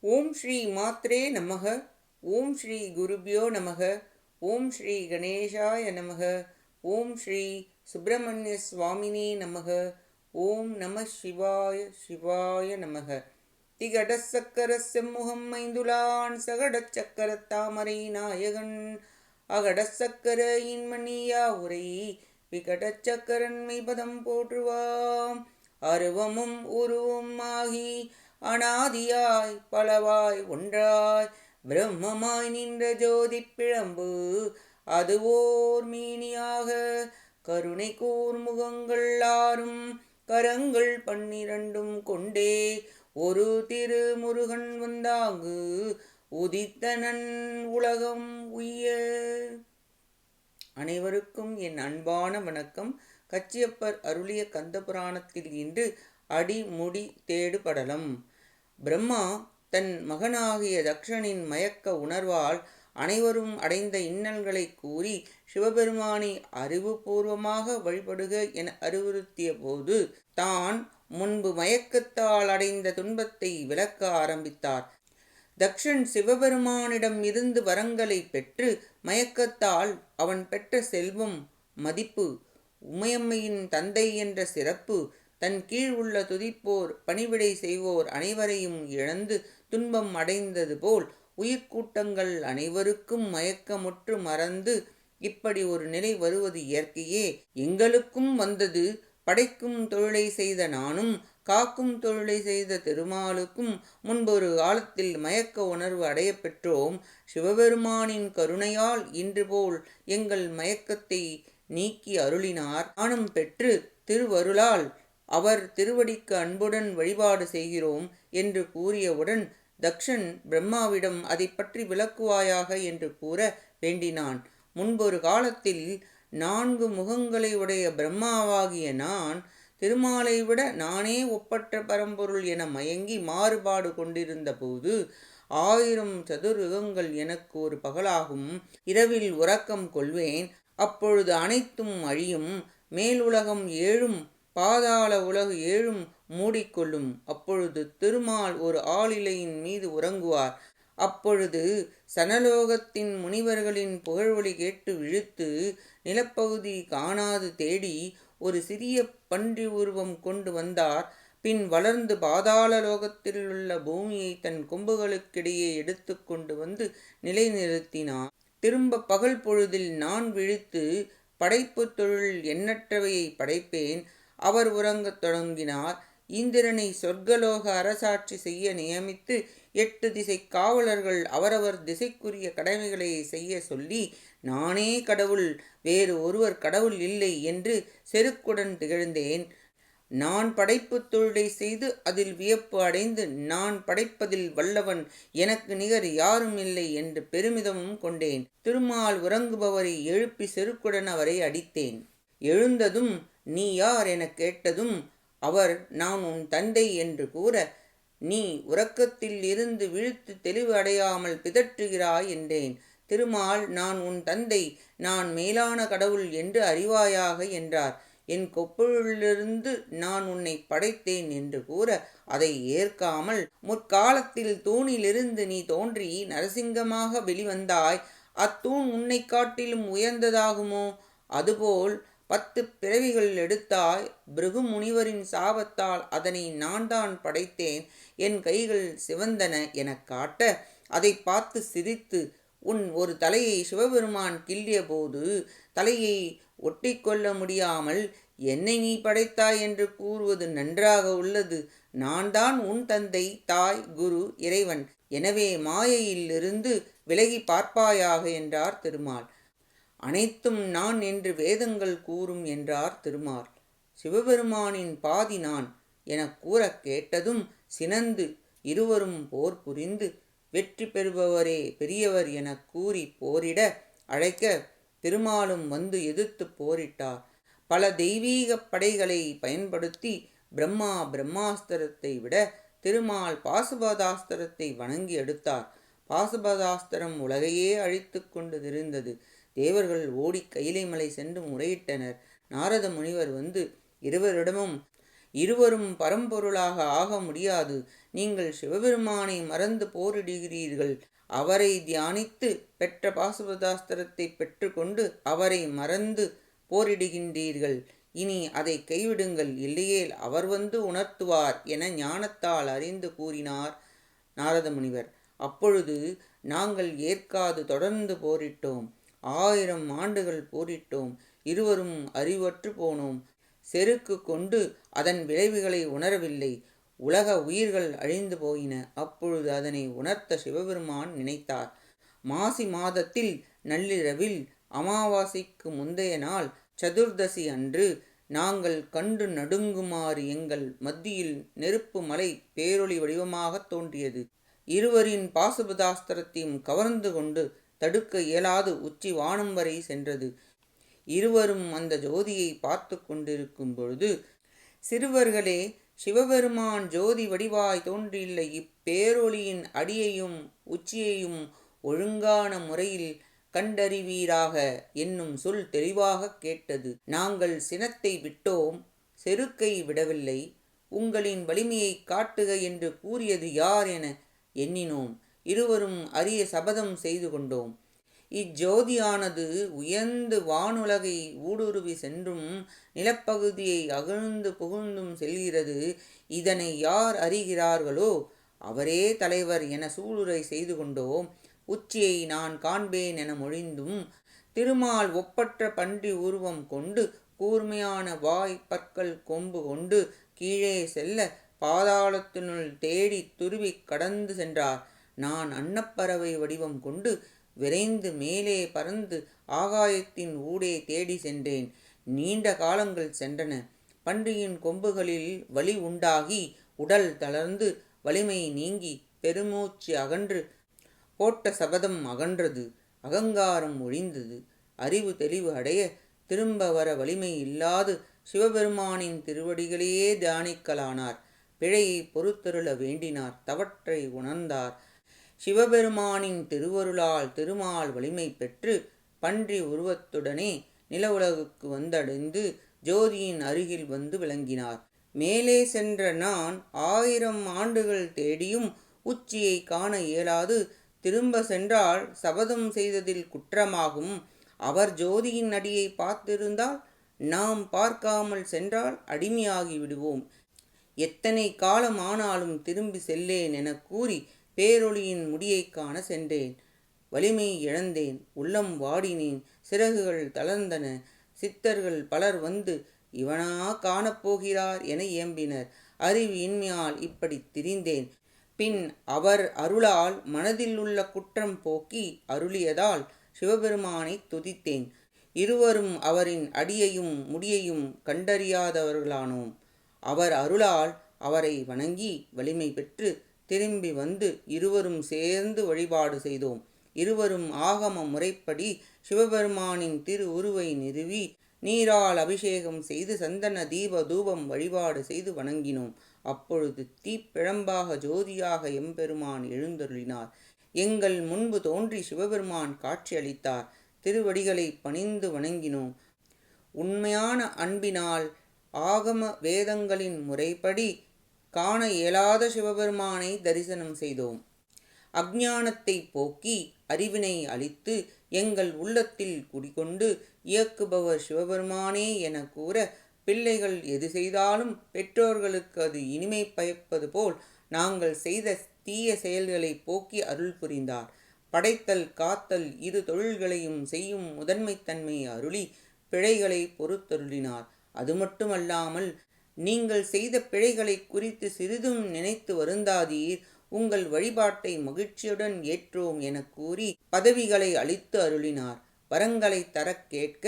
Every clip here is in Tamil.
ஓம் ஸ்ரீ மாத்ரே நமக. ஓம் ஸ்ரீ குருபியோ நமக. ஓம் ஸ்ரீ கணேசாய நமக. ஓம் ஸ்ரீ சுப்பிரமணிய சுவாமினே நமக. ஓம் நம சிவாய சிவாய நமக. திகடச்சக்கர செம்முகம் ஐந்துலான் சகடச் சக்கர தாமரை நாயகன் அகடச்சக்கர இன்மணியா உரை விகடச்சக்கரன்மை பதம் போற்றுவாம். அருவமும் உருவும் ஆகி அனாதியாய் பலவாய் ஒன்றாய் பிரம்மமாய் நின்ற ஜோதி பிழம்பு அதுவோர் மீனியாக கருணை கூர்முகங்கள் ஆறும் கரங்கள் 12 கொண்டே ஒரு திருமுருகன் வந்தாங்கு உதித்தனன் உலகம் உய்ய. அனைவருக்கும் என் அன்பான வணக்கம். கச்சியப்பர் அருளிய கந்தபுராணத்தில் இன்று அடிமுடி தேடுபடலம். பிரம்மா தன் மகனாகிய தக்ஷனின் மயக்க உணர்வால் அனைவரும் அடைந்த இன்னல்களை கூறி சிவபெருமானை அறிவுபூர்வமாக வழிபடுக என அறிவுறுத்திய போது தான் முன்பு மயக்கத்தால் அடைந்த துன்பத்தை விளக்க ஆரம்பித்தார். தக்ஷன் சிவபெருமானிடம் இருந்து வரங்களை பெற்று மயக்கத்தால் அவன் பெற்ற செல்வம், மதிப்பு, உமையம்மையின் தந்தை என்ற சிறப்பு, தன் கீழ் உள்ள துதிப்போர் பணிவிடை செய்வோர் அனைவரையும் இழந்து துன்பம் அடைந்தது போல் உயிர்க்கூட்டங்கள் அனைவருக்கும் மயக்கமுற்று மறந்து இப்படி ஒரு நிலை வருவது இயற்கையே. எங்களுக்கும் வந்தது. படைக்கும் தொழிலை செய்த நானும் காக்கும் தொழிலை செய்த திருமாலுக்கும் முன்பொரு காலத்தில் மயக்க உணர்வு அடைய பெற்றோம். சிவபெருமானின் கருணையால் இன்று போல் எங்கள் மயக்கத்தை நீக்கி அருளினார். ஞானம் பெற்று திருவருளால் அவர் திருவடிக்கு அன்புடன் வழிபாடு செய்கிறோம் என்று கூறியவுடன் தக்ஷன் பிரம்மாவிடம் அதை பற்றி விளக்குவாயாக என்று கூற வேண்டினான். முன்பொரு காலத்தில் 4 முகங்களை உடைய பிரம்மாவாகிய நான் திருமாலை விட நானே ஒப்பற்ற பரம்பொருள் என மயங்கி மாறுபாடு கொண்டிருந்த போது 1000 சதுர்யுகங்கள் எனக்கு ஒரு பகலாகும். இரவில் உறக்கம் கொள்வேன். அப்பொழுது அனைத்தும் அழியும். மேலுலகம் 7ம் பாதாள உலகு 7ம் மூடிக்கொள்ளும். அப்பொழுது திருமால் ஒரு ஆளிலையின் மீது உறங்குவார். அப்பொழுது சனலோகத்தின் முனிவர்களின் புகழ்வொலி கேட்டு விழித்து நிலப்பகுதி காணாது தேடி ஒரு சிறிய பன்றி உருவம் கொண்டு வந்தார். பின் வளர்ந்து பாதாள லோகத்திலுள்ள பூமியை தன் கொம்புகளுக்கிடையே எடுத்து கொண்டு வந்து நிலைநிறுத்தினார். திரும்ப பகல் பொழுதில் நான் விழித்து படைப்பு தொழில் எண்ணற்றவையை படைப்பேன். அவர் உறங்கத் தொடங்கினார். இந்திரனை சொர்க்கலோக அரசாட்சி செய்ய நியமித்து 8 திசை காவலர்கள் அவரவர் திசைக்குரிய கடமைகளை செய்ய சொல்லி நானே கடவுள், வேறு ஒருவர் கடவுள் இல்லை என்று செருக்குடன் திகழ்ந்தேன். நான் படைப்பு தொழிலை செய்து அதில் வியப்பு அடைந்து நான் படைப்பதில் வல்லவன், எனக்கு நிகர் யாரும் இல்லை என்று பெருமிதமும் கொண்டேன். திருமால் உறங்குபவரை எழுப்பி செருக்குடன் அவரை அடித்தேன். எழுந்ததும் நீ யார் எனக் கேட்டதும் அவர் நான் உன் தந்தை என்று கூற, நீ உறக்கத்தில் இருந்து விழித்து தெளிவு அடையாமல் பிதற்றுகிறாய் என்றேன். திருமால் நான் உன் தந்தை, நான் மேலான கடவுள் என்று அறிவாயாக என்றார். என் கொப்புளிலிருந்து நான் உன்னை படைத்தேன் என்று கூற அதை ஏற்காமல், முற்காலத்தில் தூணிலிருந்து நீ தோன்றி நரசிங்கமாக வெளிவந்தாய். அத்தூண் உன்னை காட்டிலும் உயர்ந்ததாகுமோ? அதுபோல் 10 பிறவிகள் எடுத்தாய். பிருகு முனிவரின் சாபத்தால் அதனை நான் தான் படைத்தேன். என் கைகள் சிவந்தன எனக் காட்ட அதை பார்த்து சிரித்து, உன் ஒரு தலையை சிவபெருமான் கிள்ளிய போது தலையை ஒட்டிக்கொள்ள முடியாமல் என்னை நீ படைத்தாய் என்று கூறுவது நன்றாக உள்ளது. நான் தான் உன் தந்தை, தாய், குரு, இறைவன். எனவே மாயையிலிருந்து விலகி பார்ப்பாயாக என்றார் திருமால். அனைத்தும் நான் என்று வேதங்கள் கூறும் என்றார் திருமால். சிவபெருமானின் பாதி நான் எனக் கூற கேட்டதும் சினந்து இருவரும் போர் புரிந்து வெற்றி பெறுபவரே பெரியவர் எனக் கூறி போரிட அழைக்க திருமாலும் வந்து எதிர்த்து போரிட்டார். பல தெய்வீக படைகளை பயன்படுத்தி பிரம்மா பிரம்மாஸ்திரத்தை விட திருமால் பாசுபதாஸ்திரத்தை வணங்கி எடுத்தார். பாசுபதாஸ்திரம் உலகையே அழித்து கொண்டு திரிந்தது. தேவர்கள் ஓடி கைலை மலை சென்று முறையிட்டனர். நாரத முனிவர் வந்து இருவரிடமும் இருவரும் பரம்பொருளாக ஆக முடியாது. நீங்கள் சிவபெருமானை மறந்து போரிடுகிறீர்கள். அவரை தியானித்து பெற்ற பாசுபதாஸ்திரத்தை பெற்றுக்கொண்டு அவரை மறந்து போரிடுகின்றீர்கள். இனி அதை கைவிடுங்கள், இல்லையேல் அவர் வந்து உணர்த்துவார் என ஞானத்தால் அறிந்து கூறினார் நாரத முனிவர். அப்பொழுது, நாங்கள் ஏற்காது தொடர்ந்து போரிட்டோம். 1000 ஆண்டுகள் போரிட்டோம். இருவரும் அறிவற்று போனோம். செருக்கு கொண்டு அதன் விளைவுகளை உணரவில்லை. உலக உயிர்கள் அழிந்து போயின. அப்பொழுது அதனை உணர்த்த சிவபெருமான் நினைத்தார். மாசி மாதத்தில் நள்ளிரவில் அமாவாசைக்கு முந்தைய நாள் சதுர்தசி அன்று நாங்கள் கண்டு நடுங்குமாறு எங்கள் மத்தியில் நெருப்பு மலை பேரொளி வடிவமாகத் தோன்றியது. இருவரின் பாசுபதாஸ்திரத்தையும் கவர்ந்து கொண்டு தடுக்க இயலாது உச்சி வானம் வரை சென்றது. இருவரும் அந்த ஜோதியை பார்த்து கொண்டிருக்கும் பொழுது, சிறுவர்களே, சிவபெருமான் ஜோதி வடிவாய் தோன்றியுள்ள இப்பேரொளியின் அடியையும் உச்சியையும் ஒழுங்கான முறையில் கண்டறிவீராக என்னும் சொல் தெளிவாக கேட்டது. நாங்கள் சினத்தை விட்டோம், செருக்கை விடவில்லை. உங்களின் வலிமையை காட்டுக என்று கூறியது யார் என எண்ணினோம். இருவரும் அரிய சபதம் செய்து கொண்டோம். இஜ்ஜோதியானது உயர்ந்து வானுலகை ஊடுருவி சென்றும் நிலப்பகுதியை அகழ்ந்து புகுந்தும் செல்கிறது. இதனை யார் அறிகிறார்களோ அவரே தலைவர் என சூளுரை செய்து கொண்டோம். உச்சியை நான் காண்பேன் என மொழிந்தும், திருமால் ஒப்பற்ற பன்றி உருவம் கொண்டு கூர்மையான வாய் பற்கள் கொம்பு கொண்டு கீழே செல்ல பாதாளத்தினுள் தேடி துருவி கடந்து சென்றார். நான் அன்னப்பறவை வடிவம் கொண்டு விரைந்து மேலே பறந்து ஆகாயத்தின் ஊடே தேடி சென்றேன். நீண்ட காலங்கள் சென்றன. பன்றியின் கொம்புகளில் வலி உண்டாகி உடல் தளர்ந்து வலிமை நீங்கி பெருமூச்சு அகன்று போட்ட சபதம் அகன்றது. அகங்காரம் ஒழிந்தது. அறிவு தெளிவு அடைய திரும்ப வர வலிமை இல்லாது சிவபெருமானின் திருவடிகளையே தியானிக்கலானார். பிழையை பொறுத்தருள வேண்டினார். தவற்றை உணர்ந்தார். சிவபெருமானின் திருவருளால் திருமால் வலிமை பெற்று பன்றி உருவத்துடனே நில உலகுக்கு வந்தடைந்து ஜோதியின் அருகில் வந்து விளங்கினார். மேலே சென்ற நான் 1000 ஆண்டுகள் தேடியும் உச்சியை காண இயலாது. திரும்ப சென்றால் சபதம் செய்ததில் குற்றமாகும். அவர் ஜோதியின் அடியை பார்த்திருந்தால், நாம் பார்க்காமல் சென்றால் அடிமையாகி விடுவோம். எத்தனை காலம் ஆனாலும் திரும்பி செல்லேன் என கூறி பேரொளியின் முடியை காண சென்றேன். வலிமை இழந்தேன். உள்ளம் வாடினேன். சிறகுகள் தளர்ந்தன. சித்தர்கள் பலர் வந்து இவனா காணப்போகிறார் என இயம்பினர். அறிவு இன்மையால் இப்படி திரிந்தேன். பின் அவர் அருளால் மனதில் உள்ள குற்றம் போக்கி அருளியதால் சிவபெருமானை துதித்தேன். இருவரும் அவரின் அடியையும் முடியையும் கண்டறியாதவர்களானோம். அவர் அருளால் அவரை வணங்கி வலிமை பெற்று திரும்பி வந்து இருவரும் சேர்ந்து வழிபாடு செய்தோம். இருவரும் ஆகம முறைப்படி சிவபெருமானின் திரு உருவை நிறுவி நீரால் அபிஷேகம் செய்து சந்தன தீப தூபம் வழிபாடு செய்து வணங்கினோம். அப்பொழுது தீப்பிழம்பாக ஜோதியாக எம்பெருமான் எழுந்தருளினார். எங்கள் முன்பு தோன்றி சிவபெருமான் காட்சியளித்தார். திருவடிகளை பணிந்து வணங்கினோம். உண்மையான அன்பினால் ஆகம வேதங்களின் முறைப்படி காண இயலாத சிவபெருமானை தரிசனம் செய்தோம். அஞ்ஞானத்தை போக்கி அறிவினை அளித்து எங்கள் உள்ளத்தில் குடிகொண்டு இயக்குபவர் சிவபெருமானே என கூற, பிள்ளைகள் எது செய்தாலும் பெற்றோர்களுக்கு அது இனிமை பயப்பது போல் நாங்கள் செய்த தீய செயல்களை போக்கி அருள் புரிந்தார். படைத்தல் காத்தல் இரு தொழில்களையும் செய்யும் முதன்மைத்தன்மை அருளி பிழைகளை பொறுத்தருளினார். அது மட்டுமல்லாமல், நீங்கள் செய்த பிழைகளை குறித்து சிறிதும் நினைத்து வருந்தாதீர். உங்கள் வழிபாட்டை மகிழ்ச்சியுடன் ஏற்றோம் என கூறி பதவிகளை அளித்து அருளினார். வரங்களை தர கேட்க,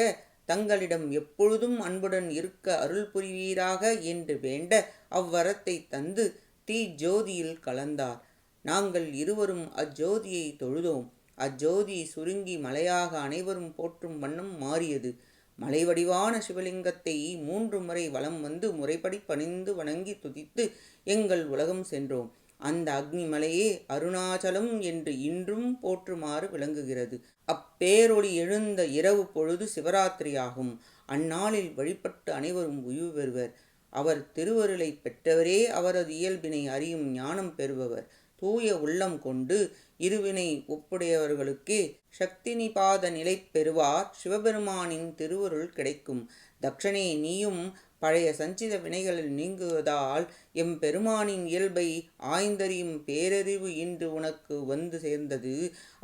தங்களிடம் எப்பொழுதும் அன்புடன் இருக்க அருள் புரிவீராக என்று வேண்ட அவ்வரத்தை தந்து தீ ஜோதியில் கலந்தார். நாங்கள் இருவரும் அஜோதியை தொழுதோம். அஜோதி சுருங்கி மலையாக அனைவரும் போற்றும் வண்ணம் மாறியது. மலைவடிவான சிவலிங்கத்தை 3 முறை வலம் வந்து முறைப்படி பணிந்து வணங்கி துதித்து எங்கள் உலகம் சென்றோம். அந்த அக்னி மலையே அருணாச்சலம் என்று இன்றும் போற்றுமாறு விளங்குகிறது. அப்பேரொளி எழுந்த இரவு பொழுது சிவராத்திரியாகும். அந்நாளில் வழிபட்டு அனைவரும் உய்வு பெறுவர். அவர் திருவருளை பெற்றவரே அவரது இயல்பினை அறியும் ஞானம் பெறுபவர். தூய உள்ளம் கொண்டு இருவினை ஒப்புடையவர்களுக்கே சக்தி நிபாத நிலை பெறுவார். சிவபெருமானின் திருவருள் கிடைக்கும். தக்ஷனே, நீயும் பழைய சஞ்சித வினைகளில் நீங்குவதால் எம்பெருமானின் இயல்பை ஆய்ந்தறியும் பேரறிவு இன்று உனக்கு வந்து சேர்ந்தது.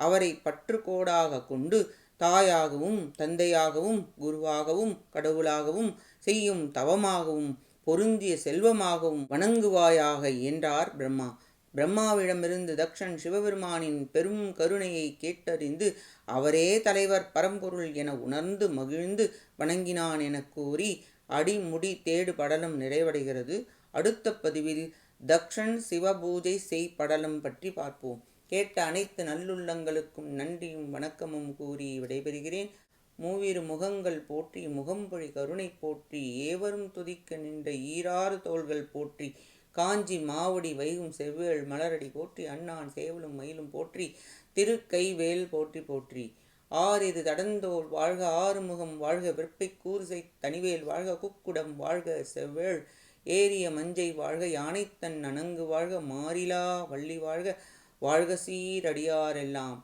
அவரை பற்றுக்கோடாக கொண்டு தாயாகவும் தந்தையாகவும் குருவாகவும் கடவுளாகவும் செய்யும் தவமாகவும் பொருந்திய செல்வமாகவும் வணங்குவாயாக என்றார் பிரம்மா. பிரம்மாவிடமிருந்து தக்ஷன் சிவபெருமானின் பெரும் கருணையை கேட்டறிந்து அவரே தலைவர் பரம்பொருள் என உணர்ந்து மகிழ்ந்து வணங்கினான் என கூறி அடிமுடி தேடு படலம் நிறைவடைகிறது. அடுத்த பதிவில் தக்ஷன் சிவபூஜை செய் படலம் பற்றி பார்ப்போம். கேட்ட அனைத்து நல்லுள்ளங்களுக்கும் நன்றியும் வணக்கமும் கூறி விடைபெறுகிறேன். மூவிரு முகங்கள் போற்றி முகம்பொழி கருணை போற்றி ஏவரும் துதிக்க நின்ற ஈராறு தோள்கள் போற்றி காஞ்சி மாவடி வைகும் செவ்வேள் மலரடி போற்றி அண்ணான் சேவலும் மயிலும் போற்றி திருக்கைவேல் போற்றி போற்றி. ஆறிரு தடந்தோள் வாழ்க ஆறுமுகம் வாழ்க வெற்பை கூறுசை தனிவேல் வாழ்க குக்குடம் வாழ்க செவ்வேள் ஏரிய மஞ்சை வாழ்க யானைத்தன் அணங்கு வாழ்க மாறிலா வள்ளி வாழ்க வாழ்க சீரடியாரெல்லாம்.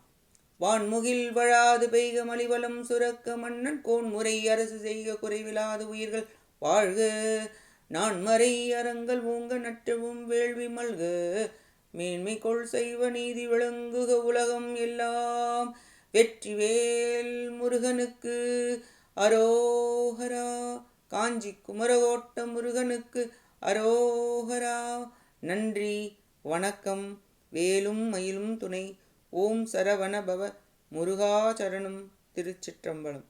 வான்முகில் வழாது பெய்க மலிவலம் சுரக்க மன்னன் கோன்முறை அரசு செய்க குறைவிலாது உயிர்கள் வாழ்க. நான்மறை அறங்கள் ஓங்க நற்றவும் வேள்வி மல்க மேன்மை கொள் செய்வ நீதி விளங்குக உலகம் எல்லாம். வெற்றிவேல் முருகனுக்கு அரோகரா. காஞ்சி குமரகோட்ட முருகனுக்கு அரோகரா. நன்றி வணக்கம். வேலும் மயிலும் துணை. ஓம் சரவண பவ முருகா சரணம். திருச்சிற்றம்பலம்.